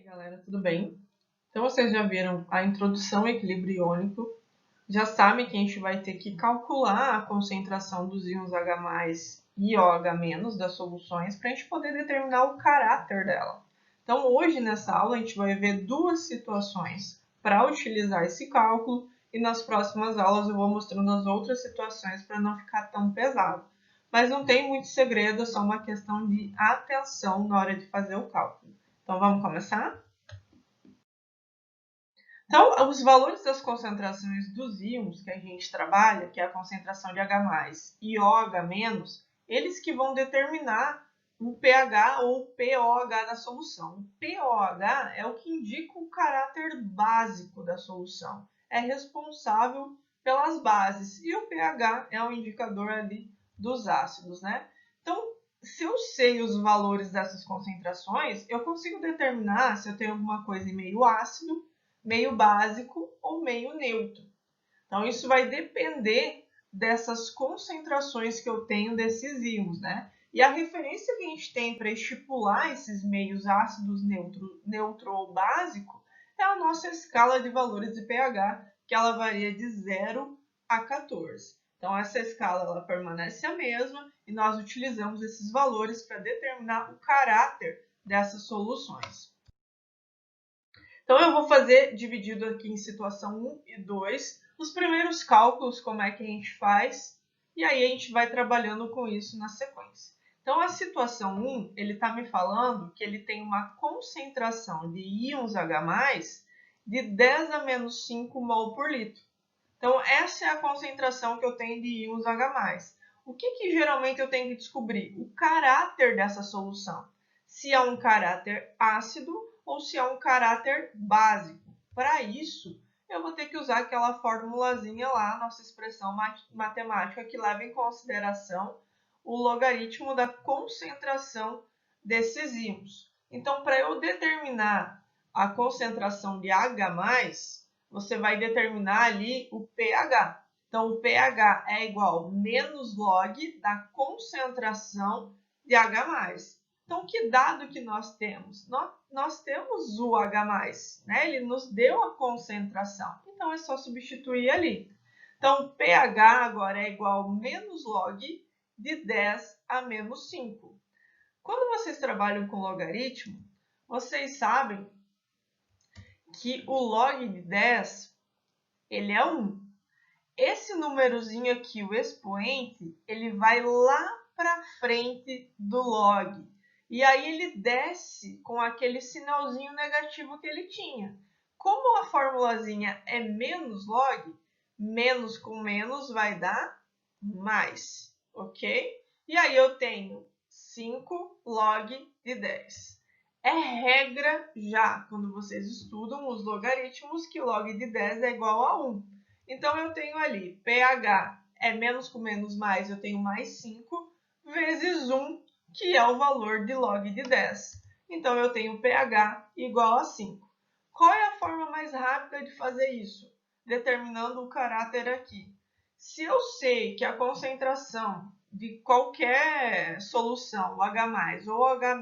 Galera, tudo bem? Então vocês já viram a introdução ao equilíbrio iônico, já sabem que a gente vai ter que calcular a concentração dos íons H+, e OH- das soluções para a gente poder determinar o caráter dela. Então hoje nessa aula a gente vai ver duas situações para utilizar esse cálculo e nas próximas aulas eu vou mostrando as outras situações para não ficar tão pesado. Mas não tem muito segredo, é só uma questão de atenção na hora de fazer o cálculo. Então vamos começar? Então, os valores das concentrações dos íons que a gente trabalha, que é a concentração de H+, e OH-, eles que vão determinar o pH ou pOH da solução. O pOH é o que indica o caráter básico da solução. É responsável pelas bases. E o pH é o indicador ali dos ácidos, né? Então, se eu sei os valores dessas concentrações, eu consigo determinar se eu tenho alguma coisa em meio ácido, meio básico ou meio neutro. Então, isso vai depender dessas concentrações que eu tenho desses íons, né? E a referência que a gente tem para estipular esses meios ácidos neutro ou básico é a nossa escala de valores de pH, que ela varia de 0 a 14. Então, essa escala ela permanece a mesma e nós utilizamos esses valores para determinar o caráter dessas soluções. Então, eu vou fazer dividido aqui em situação 1 e 2, os primeiros cálculos, como é que a gente faz, e aí a gente vai trabalhando com isso na sequência. Então, a situação 1, ele está me falando que ele tem uma concentração de íons H+, de 10 a menos 5 mol por litro. Então, essa é a concentração que eu tenho de íons H+. O que geralmente eu tenho que descobrir? O caráter dessa solução. Se é um caráter ácido ou se é um caráter básico. Para isso, eu vou ter que usar aquela formulazinha lá, nossa expressão matemática, que leva em consideração o logaritmo da concentração desses íons. Então, para eu determinar a concentração de H+, você vai determinar ali o pH. Então, o pH é igual a menos log da concentração de H+. Então, que dado que nós temos? Nós temos o H+, né? Ele nos deu a concentração. Então, é só substituir ali. Então, pH agora é igual a menos log de 10 a menos 5. Quando vocês trabalham com logaritmo, vocês sabem que o log de 10 ele é 1. Esse númerozinho aqui, o expoente, ele vai lá para frente do log. E aí ele desce com aquele sinalzinho negativo que ele tinha. Como a formulazinha é menos log, menos com menos vai dar mais, ok? E aí eu tenho 5 log de 10. É regra já, quando vocês estudam os logaritmos, que log de 10 é igual a 1. Então, eu tenho ali, pH é menos com menos mais, eu tenho mais 5, vezes 1, que é o valor de log de 10. Então, eu tenho pH igual a 5. Qual é a forma mais rápida de fazer isso? Determinando o caráter aqui. Se eu sei que a concentração de qualquer solução, H+, ou H-,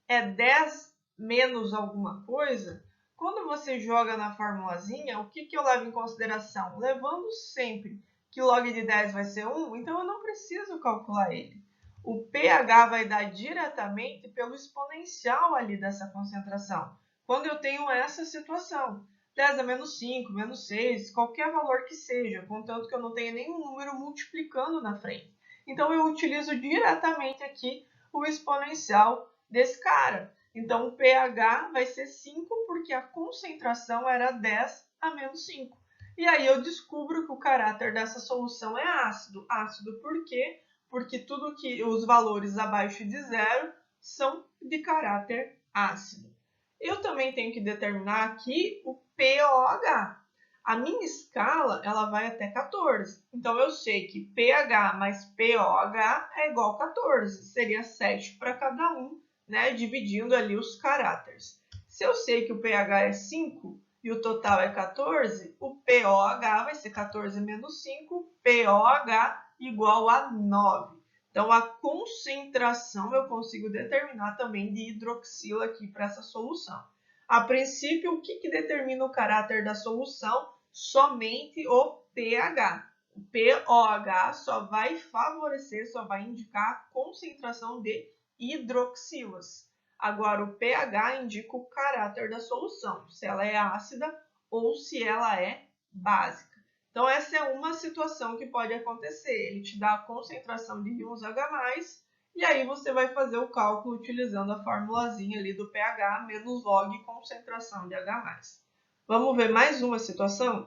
é 10 menos alguma coisa, quando você joga na formulazinha, o que eu levo em consideração? Levando sempre que log de 10 vai ser 1, então eu não preciso calcular ele. O pH vai dar diretamente pelo exponencial ali dessa concentração. Quando eu tenho essa situação, 10 a menos 5, menos 6, qualquer valor que seja, contanto que eu não tenha nenhum número multiplicando na frente. Então, eu utilizo diretamente aqui o exponencial desse cara. Então, o pH vai ser 5 porque a concentração era 10 a menos 5. E aí eu descubro que o caráter dessa solução é ácido. Ácido por quê? Porque tudo que os valores abaixo de 0 são de caráter ácido. Eu também tenho que determinar aqui o pOH. A minha escala ela vai até 14. Então, eu sei que pH mais pOH é igual a 14. Seria 7 para cada um, né? Dividindo ali os caráteres. Se eu sei que o pH é 5 e o total é 14, o pOH vai ser 14 menos 5, pOH igual a 9. Então, a concentração eu consigo determinar também de hidroxila aqui para essa solução. A princípio, o que determina o caráter da solução? Somente o pH. O pOH só vai favorecer, só vai indicar a concentração de hidroxilas. Agora, o pH indica o caráter da solução, se ela é ácida ou se ela é básica. Então, essa é uma situação que pode acontecer. Ele te dá a concentração de íons H+, e aí você vai fazer o cálculo utilizando a formulazinha ali do pH menos log concentração de H+. Vamos ver mais uma situação?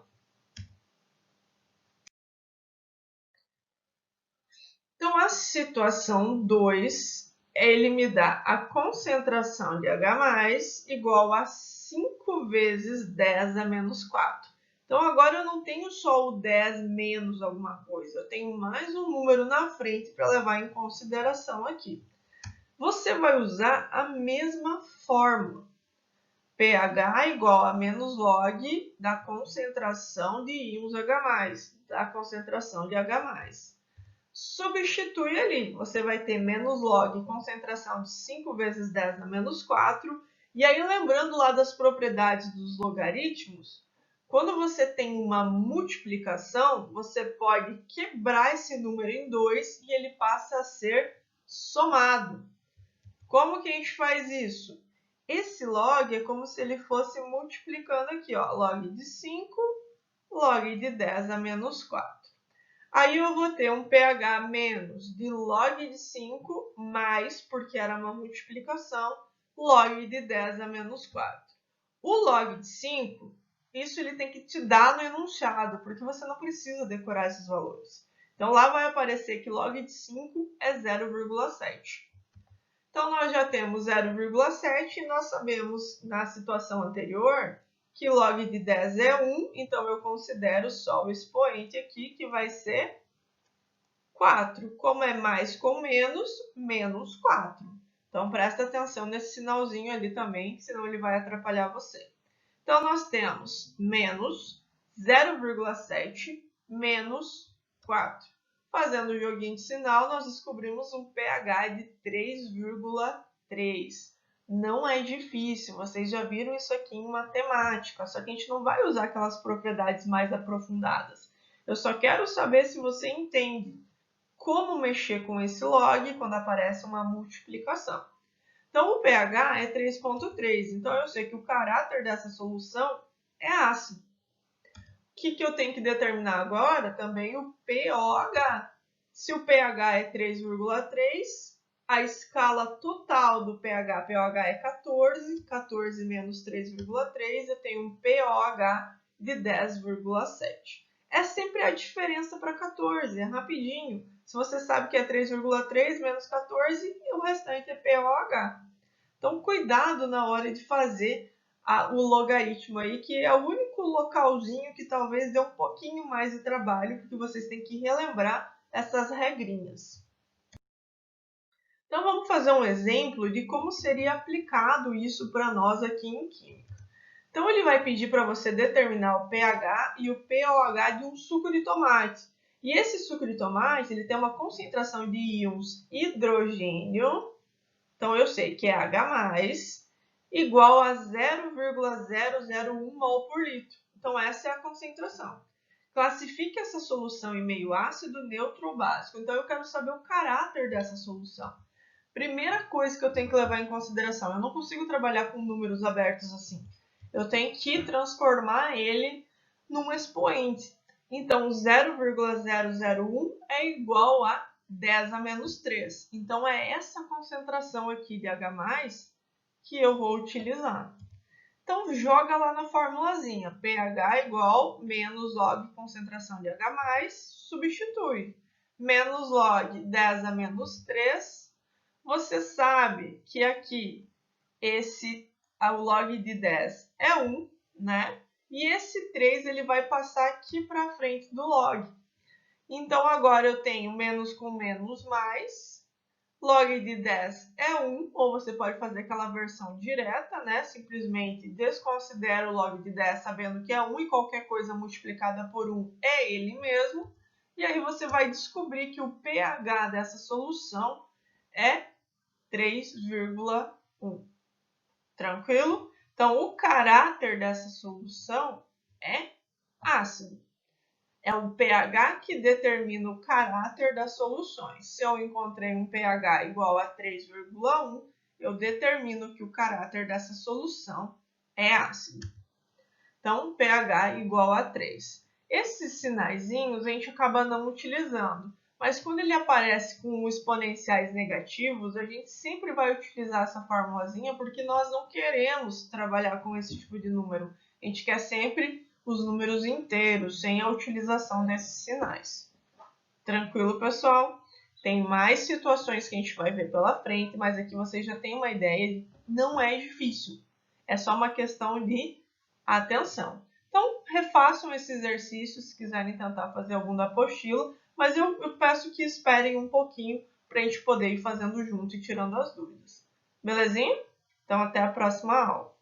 Então, a situação 2, ele me dá a concentração de H+, igual a 5 vezes 10 a menos 4. Então, agora eu não tenho só o 10 menos alguma coisa, eu tenho mais um número na frente para levar em consideração aqui. Você vai usar a mesma fórmula. pH igual a menos log da concentração de íons H+, da concentração de H+. Substitui ali, você vai ter menos log concentração de 5 vezes 10 a menos 4. E aí, lembrando lá das propriedades dos logaritmos, quando você tem uma multiplicação, você pode quebrar esse número em 2 e ele passa a ser somado. Como que a gente faz isso? Esse log é como se ele fosse multiplicando aqui, ó, log de 5, log de 10 a menos 4. Aí eu vou ter um pH menos de log de 5 mais, porque era uma multiplicação, log de 10 a menos 4. O log de 5, isso ele tem que te dar no enunciado, porque você não precisa decorar esses valores. Então, lá vai aparecer que log de 5 é 0,7. Então, nós já temos 0,7 e nós sabemos, na situação anterior, que log de 10 é 1, então eu considero só o expoente aqui, que vai ser 4. Como é mais com menos, menos 4. Então, presta atenção nesse sinalzinho ali também, senão ele vai atrapalhar você. Então, nós temos menos 0,7 menos 4. Fazendo o joguinho de sinal, nós descobrimos um pH de 3,3. Não é difícil, vocês já viram isso aqui em matemática, só que a gente não vai usar aquelas propriedades mais aprofundadas. Eu só quero saber se você entende como mexer com esse log quando aparece uma multiplicação. Então, o pH é 3,3, então eu sei que o caráter dessa solução é ácido. O que eu tenho que determinar agora? Também o pOH. Se o pH é 3,3, a escala total do pH é 14, 14 menos 3,3, eu tenho um pOH de 10,7. É sempre a diferença para 14, é rapidinho. Se você sabe que é 3,3 menos 14, e o restante é pOH. Então, cuidado na hora de fazer o logaritmo aí, que é o único localzinho que talvez dê um pouquinho mais de trabalho, porque vocês têm que relembrar essas regrinhas. Então, vamos fazer um exemplo de como seria aplicado isso para nós aqui em Química. Então, ele vai pedir para você determinar o pH e o pOH de um suco de tomate. E esse suco de tomate ele tem uma concentração de íons hidrogênio, então eu sei que é H+, igual a 0,001 mol por litro. Então, essa é a concentração. Classifique essa solução em meio ácido, neutro ou básico. Então, eu quero saber o caráter dessa solução. Primeira coisa que eu tenho que levar em consideração, eu não consigo trabalhar com números abertos assim. Eu tenho que transformar ele num expoente. Então, 0,001 é igual a 10 a menos 3. Então, é essa concentração aqui de H+, que eu vou utilizar. Então, joga lá na formulazinha. pH igual menos log concentração de H+, substitui. Menos log 10 a menos 3. Você sabe que aqui o log de 10 é 1, né? E esse 3 ele vai passar aqui para frente do log. Então, agora eu tenho menos com menos mais. Log de 10 é 1, ou você pode fazer aquela versão direta, né? Simplesmente desconsidera o log de 10 sabendo que é 1 e qualquer coisa multiplicada por 1 é ele mesmo. E aí você vai descobrir que o pH dessa solução é 3,1. Tranquilo? Então, o caráter dessa solução é ácido. É o pH que determina o caráter das soluções. Se eu encontrei um pH igual a 3,1, eu determino que o caráter dessa solução é ácido. Então, pH igual a 3. Esses sinaizinhos a gente acaba não utilizando, mas quando ele aparece com exponenciais negativos, a gente sempre vai utilizar essa formulazinha porque nós não queremos trabalhar com esse tipo de número. A gente quer sempre os números inteiros, sem a utilização desses sinais. Tranquilo, pessoal? Tem mais situações que a gente vai ver pela frente, mas aqui vocês já têm uma ideia, não é difícil. É só uma questão de atenção. Então, refaçam esse exercício se quiserem tentar fazer algum da apostila, mas eu peço que esperem um pouquinho para a gente poder ir fazendo junto e tirando as dúvidas. Belezinha? Então, até a próxima aula.